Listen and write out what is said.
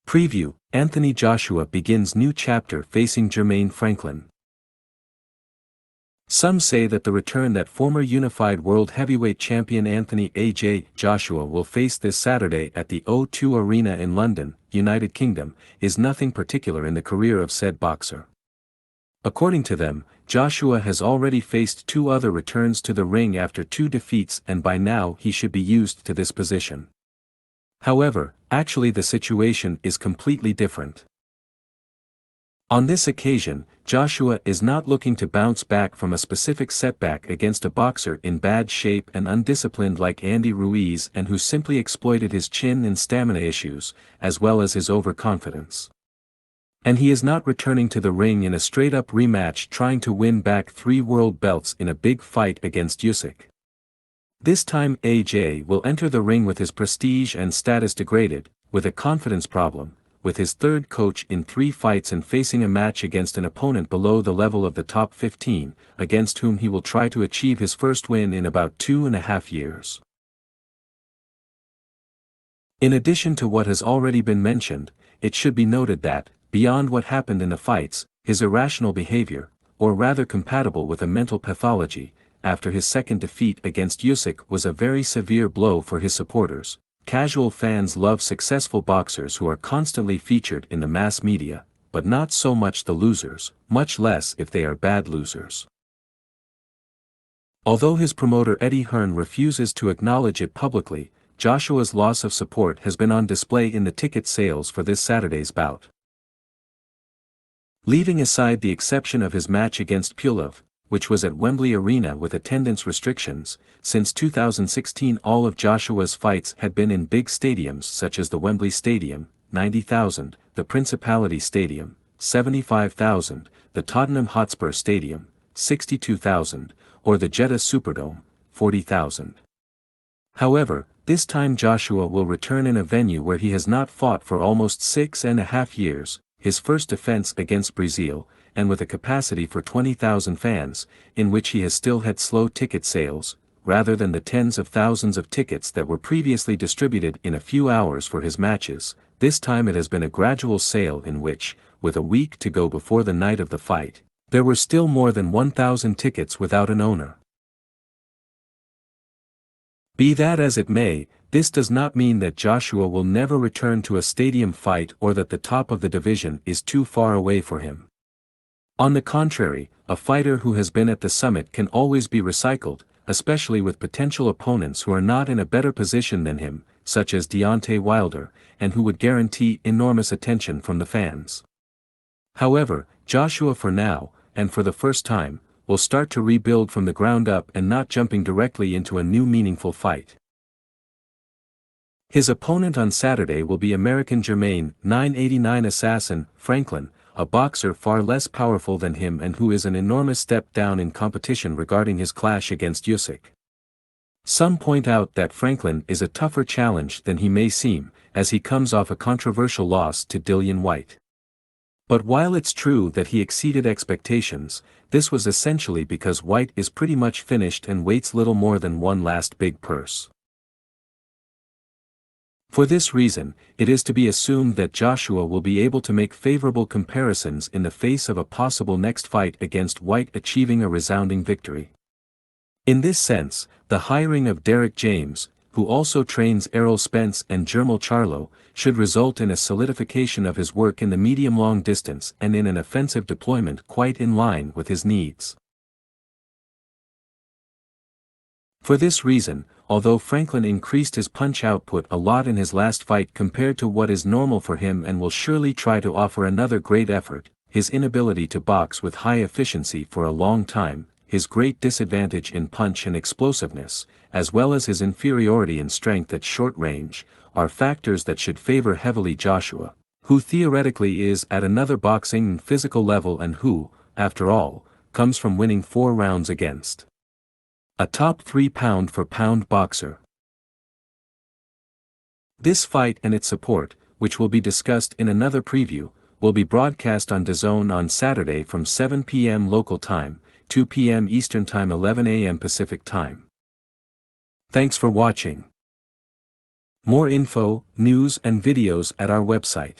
Preview: Anthony Joshua begins new chapter facing Jermaine Franklin. Some say that the return that former unified world heavyweight champion Anthony A.J. Joshua will face this Saturday at the O2 Arena in London, United Kingdom, is nothing particular in the career of said boxer. According to them, Joshua has already faced two other returns to the ring after two defeats, and by now he should be used to this position. However, actually the situation is completely different. On this occasion, Joshua is not looking to bounce back from a specific setback against a boxer in bad shape and undisciplined like Andy Ruiz, and who simply exploited his chin and stamina issues, as well as his overconfidence. And he is not returning to the ring in a straight-up rematch trying to win back 3 world belts in a big fight against Usyk. This time AJ will enter the ring with his prestige and status degraded, with a confidence problem, with his third coach in 3 fights and facing a match against an opponent below the level of the top 15, against whom he will try to achieve his first win in about 2.5 years. In addition to what has already been mentioned, it should be noted that, beyond what happened in the fights, his irrational behavior, or rather compatible with a mental pathology, after his second defeat against Usyk was a very severe blow for his supporters. Casual fans love successful boxers who are constantly featured in the mass media, but not so much the losers, much less if they are bad losers. Although his promoter Eddie Hearn refuses to acknowledge it publicly, Joshua's loss of support has been on display in the ticket sales for this Saturday's bout. Leaving aside the exception of his match against Pulev, which was at Wembley Arena with attendance restrictions, since 2016 all of Joshua's fights had been in big stadiums such as the Wembley Stadium, 90,000, the Principality Stadium, 75,000, the Tottenham Hotspur Stadium, 62,000, or the Jeddah Superdome, 40,000. However, this time Joshua will return in a venue where he has not fought for almost 6.5 years, his first defense against Brazil, and with a capacity for 20,000 fans, in which he has still had slow ticket sales, rather than the tens of thousands of tickets that were previously distributed in a few hours for his matches. This time it has been a gradual sale in which, with a week to go before the night of the fight, there were still more than 1,000 tickets without an owner. Be that as it may, this does not mean that Joshua will never return to a stadium fight or that the top of the division is too far away for him. On the contrary, a fighter who has been at the summit can always be recycled, especially with potential opponents who are not in a better position than him, such as Deontay Wilder, and who would guarantee enormous attention from the fans. However, Joshua for now, and for the first time, will start to rebuild from the ground up and not jumping directly into a new meaningful fight. His opponent on Saturday will be American Jermaine "989 Assassin" Franklin, a boxer far less powerful than him and who is an enormous step down in competition regarding his clash against Usyk. Some point out that Franklin is a tougher challenge than he may seem, as he comes off a controversial loss to Dillian Whyte. But while it's true that he exceeded expectations, this was essentially because Whyte is pretty much finished and waits little more than one last big purse. For this reason, it is to be assumed that Joshua will be able to make favorable comparisons in the face of a possible next fight against Whyte achieving a resounding victory. In this sense, the hiring of Derek James, who also trains Errol Spence and Jermall Charlo, should result in a solidification of his work in the medium-long distance and in an offensive deployment quite in line with his needs. For this reason, although Franklin increased his punch output a lot in his last fight compared to what is normal for him and will surely try to offer another great effort, his inability to box with high efficiency for a long time, his great disadvantage in punch and explosiveness, as well as his inferiority in strength at short range, are factors that should favor heavily Joshua, who theoretically is at another boxing and physical level and who, after all, comes from winning 4 rounds against a top 3 pound-for-pound boxer. This fight and its support, which will be discussed in another preview, will be broadcast on DAZN on Saturday from 7 p.m. local time, 2 p.m. Eastern Time, 11 a.m. Pacific Time. Thanks for watching. More info, news and videos at our website.